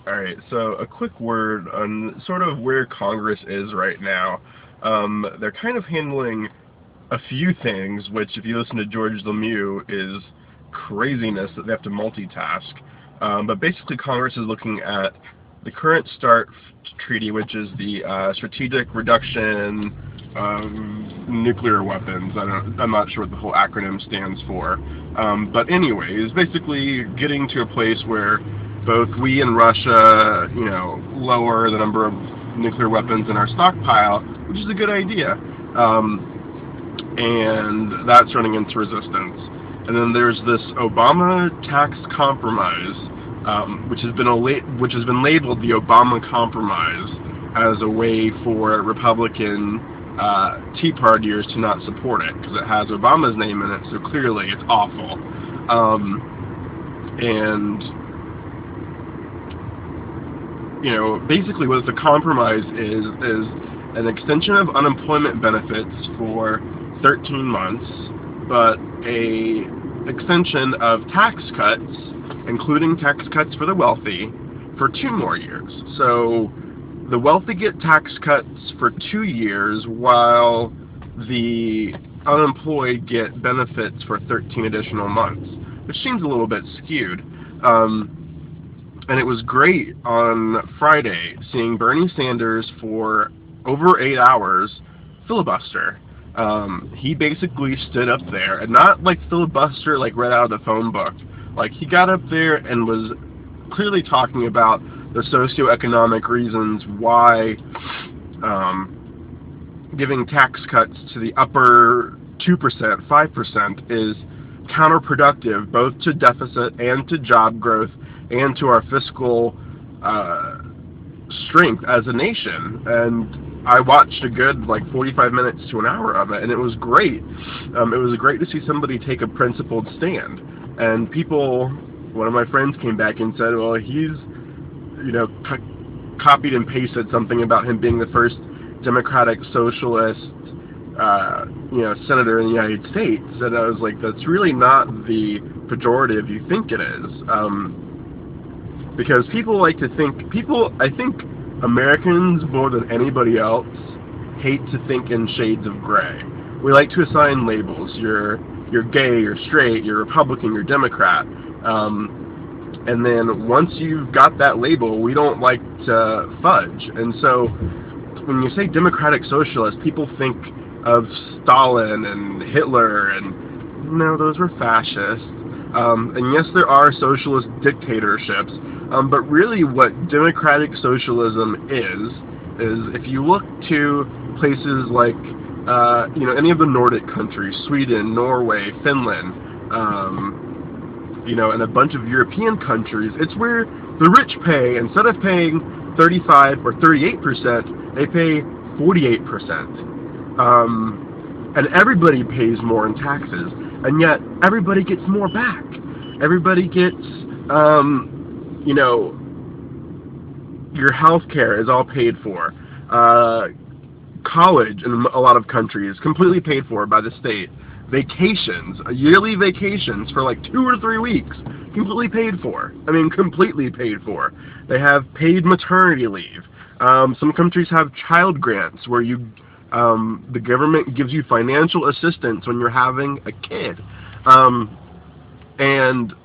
All right, so a quick word on sort of where Congress is right now. They're kind of handling a few things, which, if you listen to George Lemieux, is craziness that they have to multitask. But basically, Congress is looking at the current START treaty, which is the Strategic Reduction of Nuclear Weapons. I'm not sure what the whole acronym stands for. But anyways, basically getting to a place where both we and Russia, lower the number of nuclear weapons in our stockpile, which is a good idea. And that's running into resistance. And then there's this Obama tax compromise, which has been labeled the Obama Compromise as a way for Republican Tea Partiers to not support it because it has Obama's name in it, so clearly it's awful. And basically what the compromise is an extension of unemployment benefits for 13 months, but a extension of tax cuts, including tax cuts for the wealthy, for 2 more years. So the wealthy get tax cuts for 2 years, while the unemployed get benefits for 13 additional months, which seems a little bit skewed. And it was great on Friday seeing Bernie Sanders for over 8 hours filibuster. He basically stood up there, and not like filibuster like read out of the phone book. Like, he got up there and was clearly talking about the socioeconomic reasons why giving tax cuts to the upper 2%, 5% is counterproductive both to deficit and to job growth and to our fiscal strength as a nation. And I watched a good 45 minutes to an hour of it, and it was great. It was great to see somebody take a principled stand. And one of my friends came back and said, well, he's, copied and pasted something about him being the first democratic socialist, senator in the United States. And I was like, that's really not the pejorative you think it is. Because I think Americans, more than anybody else, hate to think in shades of gray. We like to assign labels. You're gay, you're straight, you're Republican, you're Democrat. And then once you've got that label, we don't like to fudge. And so when you say democratic socialist, people think of Stalin and Hitler, and no, those were fascists. And yes, there are socialist dictatorships, but really what democratic socialism is if you look to places like, any of the Nordic countries, Sweden, Norway, Finland, and a bunch of European countries, it's where the rich pay, instead of paying 35 or 38%, they pay 48%. And everybody pays more in taxes, and yet everybody gets more back. Everybody gets, your health care is all paid for. College in a lot of countries completely paid for by the state. Vacations, yearly vacations for 2 or 3 weeks, completely paid for. I mean, completely paid for. They have paid maternity leave. Some countries have child grants where the government gives you financial assistance when you're having a kid. And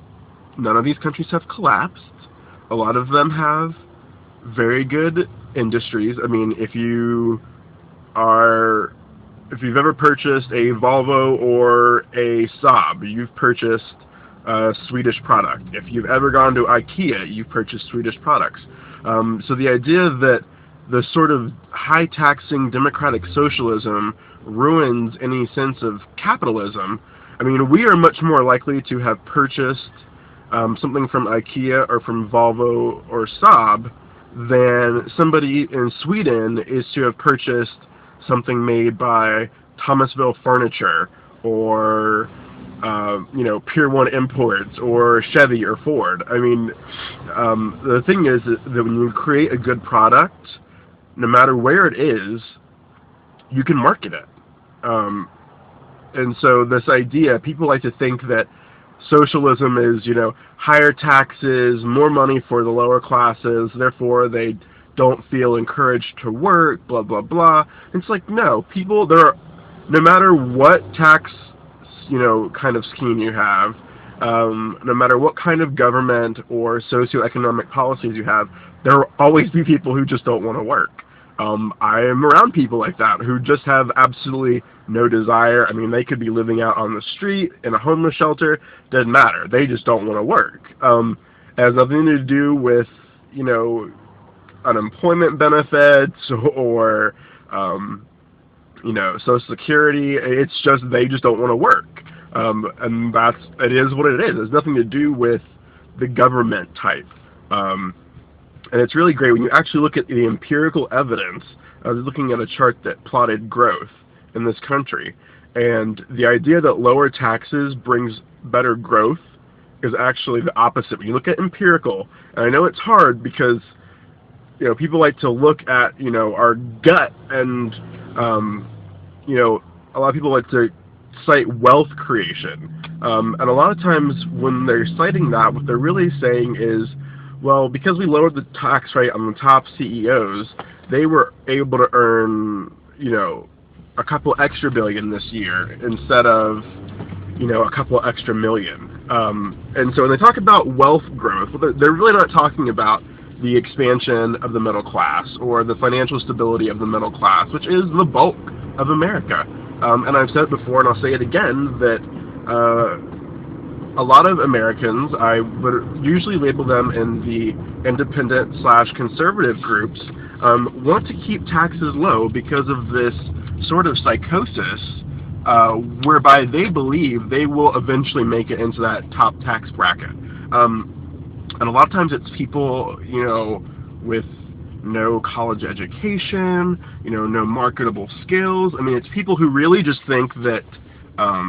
none of these countries have collapsed. A lot of them have very good industries. I mean, if you've ever purchased a Volvo or a Saab, you've purchased a Swedish product. If you've ever gone to IKEA, you've purchased Swedish products. So the idea that the sort of high-taxing democratic socialism ruins any sense of capitalism. I mean, we are much more likely to have purchased something from IKEA or from Volvo or Saab than somebody in Sweden is to have purchased something made by Thomasville Furniture or Pier 1 Imports or Chevy or Ford. I mean, the thing is that when you create a good product, no matter where it is, you can market it. And so this idea, people like to think that socialism is, higher taxes, more money for the lower classes, therefore they don't feel encouraged to work, blah, blah, blah. It's like, no, no matter what tax, kind of scheme you have, no matter what kind of government or socioeconomic policies you have, there will always be people who just don't want to work. I am around people like that who just have absolutely no desire. I mean, they could be living out on the street in a homeless shelter. Doesn't matter. They just don't want to work. It has nothing to do with, unemployment benefits or, Social Security. It's just they just don't want to work. And it is what it is. It has nothing to do with the government type. And it's really great when you actually look at the empirical evidence. I was looking at a chart that plotted growth in this country, and the idea that lower taxes brings better growth is actually the opposite. When you look at empirical, and I know it's hard because people like to look at our gut, and a lot of people like to cite wealth creation, and a lot of times when they're citing that, what they're really saying is, well, because we lowered the tax rate on the top CEOs, they were able to earn, a couple extra billion this year instead of, a couple extra million. And so when they talk about wealth growth, they're really not talking about the expansion of the middle class or the financial stability of the middle class, which is the bulk of America. And I've said it before, and I'll say it again, that a lot of Americans, I would usually label them in the independent/conservative groups, want to keep taxes low because of this sort of psychosis whereby they believe they will eventually make it into that top tax bracket. And a lot of times it's people, with no college education, no marketable skills. I mean, it's people who really just think that a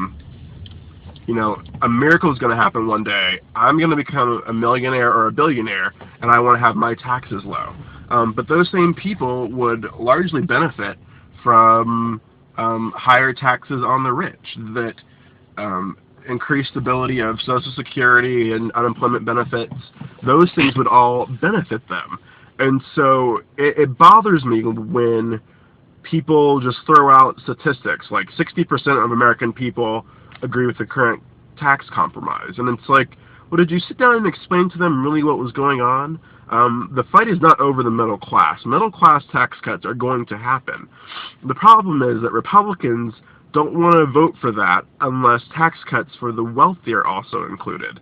miracle is going to happen one day. I'm going to become a millionaire or a billionaire, and I want to have my taxes low. But those same people would largely benefit from higher taxes on the rich, that increased stability of Social Security and unemployment benefits. Those things would all benefit them. And so it bothers me when people just throw out statistics like 60% of American people agree with the current tax compromise. And it's like, well, did you sit down and explain to them really what was going on? The fight is not over the middle class. Middle class tax cuts are going to happen. The problem is that Republicans don't want to vote for that unless tax cuts for the wealthy are also included.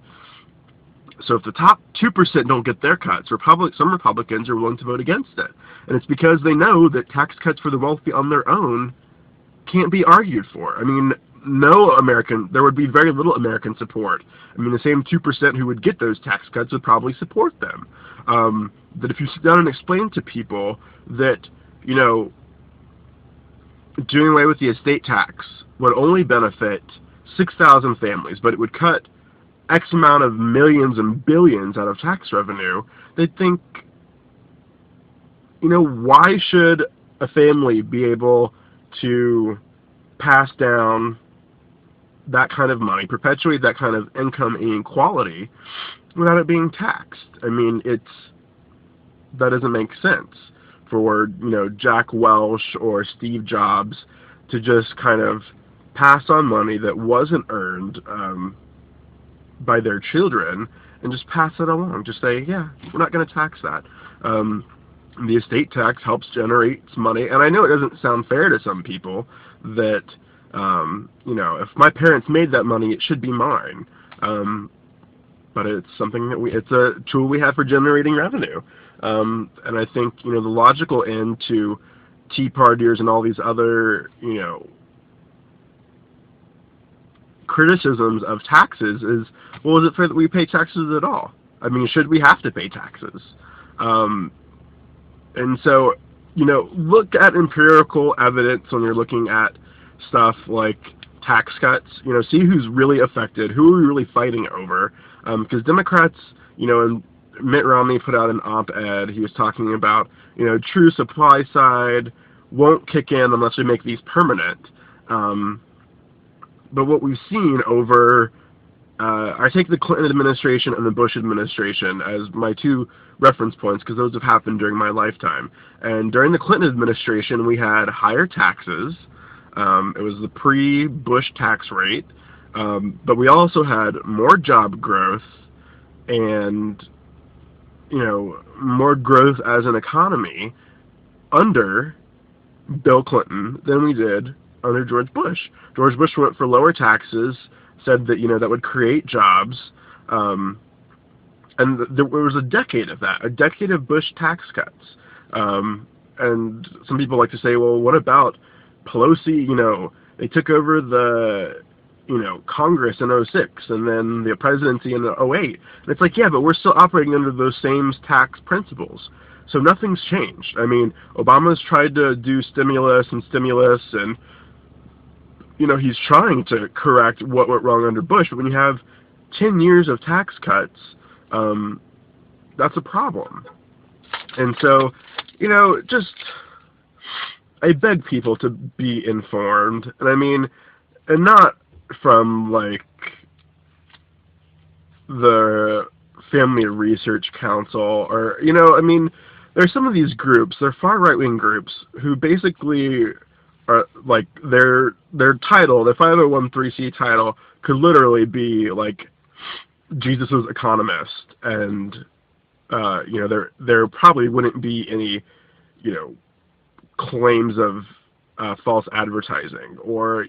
So if the top 2% don't get their cuts, some Republicans are willing to vote against it. And it's because they know that tax cuts for the wealthy on their own can't be argued for. I mean, there would be very little American support. I mean, the same 2% who would get those tax cuts would probably support them. That if you sit down and explain to people that, doing away with the estate tax would only benefit 6,000 families, but it would cut X amount of millions and billions out of tax revenue, they'd think, why should a family be able to pass down that kind of money, perpetuate that kind of income inequality without it being taxed? I mean, that doesn't make sense for, Jack Welch or Steve Jobs to just kind of pass on money that wasn't earned by their children and just pass it along. Just say, yeah, we're not going to tax that. The estate tax helps generate money, and I know it doesn't sound fair to some people that, if my parents made that money, it should be mine. But it's something that it's a tool we have for generating revenue. And I think, the logical end to Tea Partiers and all these other, criticisms of taxes is, well, is it fair that we pay taxes at all? I mean, should we have to pay taxes? And so, look at empirical evidence when you're looking at stuff like tax cuts. See who's really affected, who are we really fighting over. Because Democrats, and Mitt Romney put out an op-ed. He was talking about, true supply side won't kick in unless we make these permanent. But what we've seen over I take the Clinton administration and the Bush administration as my two reference points because those have happened during my lifetime. And during the Clinton administration, we had higher taxes. It was the pre-Bush tax rate. But we also had more job growth and, more growth as an economy under Bill Clinton than we did under George Bush. George Bush went for lower taxes, said that, that would create jobs, and there was a decade of that, a decade of Bush tax cuts. And some people like to say, well, what about Pelosi? They took over the, Congress in '06 and then the presidency in '08. And it's like, yeah, but we're still operating under those same tax principles. So nothing's changed. I mean, Obama's tried to do stimulus, and he's trying to correct what went wrong under Bush, but when you have 10 years of tax cuts, that's a problem. And so, I beg people to be informed, and not from, the Family Research Council, or, there's some of these groups, they're far right-wing groups, who basically their title, their 501(c)(3) title, could literally be Jesus's economist, and there probably wouldn't be any claims of false advertising, or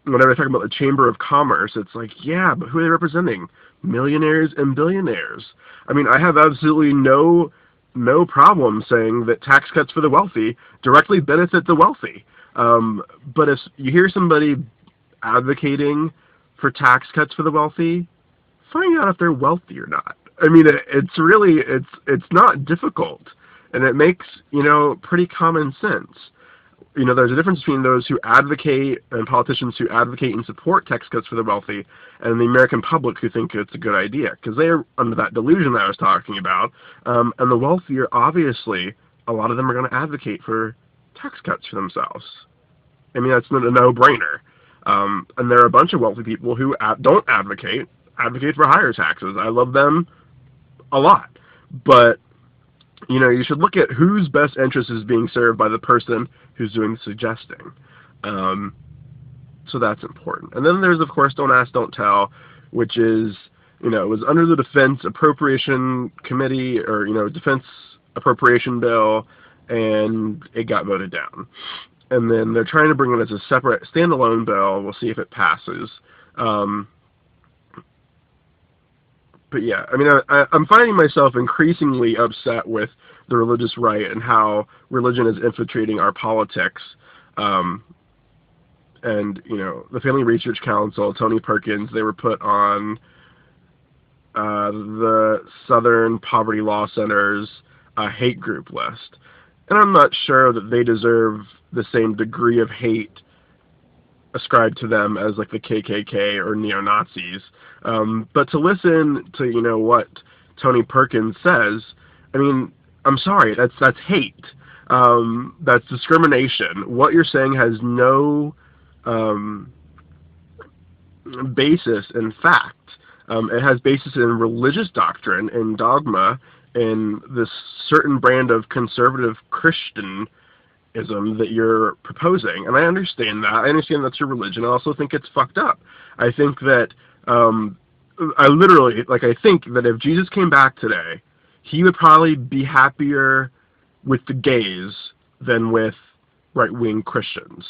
whenever I talk about the Chamber of Commerce, it's yeah, but who are they representing? Millionaires and billionaires. I have absolutely no problem saying that tax cuts for the wealthy directly benefit the wealthy. But if you hear somebody advocating for tax cuts for the wealthy, find out if they're wealthy or not. It's not difficult, and it makes, pretty common sense. There's a difference between those who advocate, and politicians who advocate and support tax cuts for the wealthy, and the American public who think it's a good idea, because they are under that delusion that I was talking about. And the wealthy are obviously, a lot of them are going to advocate for tax cuts for themselves. That's a no-brainer. And there are a bunch of wealthy people who don't advocate for higher taxes. I love them a lot. But you should look at whose best interest is being served by the person who's doing the suggesting. So that's important. And then there's, of course, Don't Ask, Don't Tell, which is, it was under the Defense Appropriation Committee, or, Defense Appropriation Bill, and it got voted down. And then they're trying to bring it as a separate, standalone bill. We'll see if it passes. But yeah, I'm finding myself increasingly upset with the religious right and how religion is infiltrating our politics. And, the Family Research Council, Tony Perkins, they were put on the Southern Poverty Law Center's hate group list. And I'm not sure that they deserve the same degree of hate ascribed to them as the KKK or neo-Nazis. But to listen to, what Tony Perkins says, I'm sorry, that's hate. That's discrimination. What you're saying has no basis in fact. It has basis in religious doctrine and dogma and this certain brand of conservative Christianism that you're proposing. And I understand that. I understand that's your religion. I also think it's fucked up. I think that, I think that if Jesus came back today, he would probably be happier with the gays than with right-wing Christians.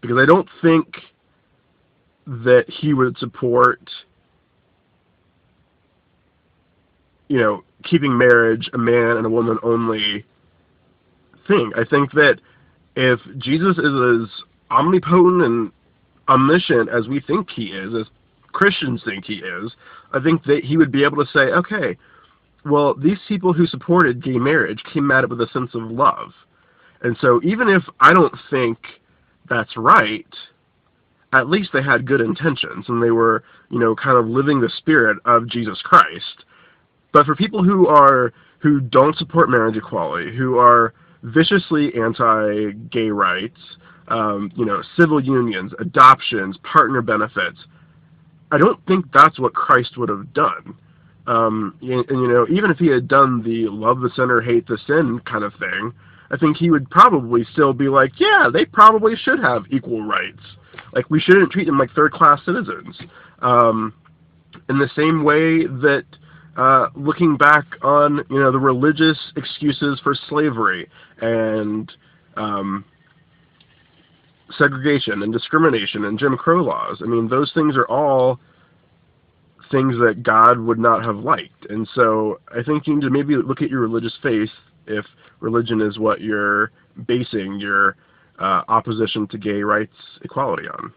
Because I don't think that he would support, keeping marriage a man and a woman only thing. I think that if Jesus is as omnipotent and omniscient as we think he is, as Christians think he is, I think that he would be able to say, okay, well, these people who supported gay marriage came at it with a sense of love. And so even if I don't think that's right, at least they had good intentions, and they were, kind of living the spirit of Jesus Christ. But for people who don't support marriage equality, who are viciously anti-gay rights, civil unions, adoptions, partner benefits, I don't think that's what Christ would have done. And even if he had done the love the sinner, hate the sin kind of thing, I think he would probably still be like, yeah, they probably should have equal rights. Like, we shouldn't treat them like third-class citizens. In the same way that, looking back on, the religious excuses for slavery and segregation and discrimination and Jim Crow laws, I mean, those things are all things that God would not have liked. And so I think you need to maybe look at your religious faith, if religion is what you're basing your opposition to gay rights equality on.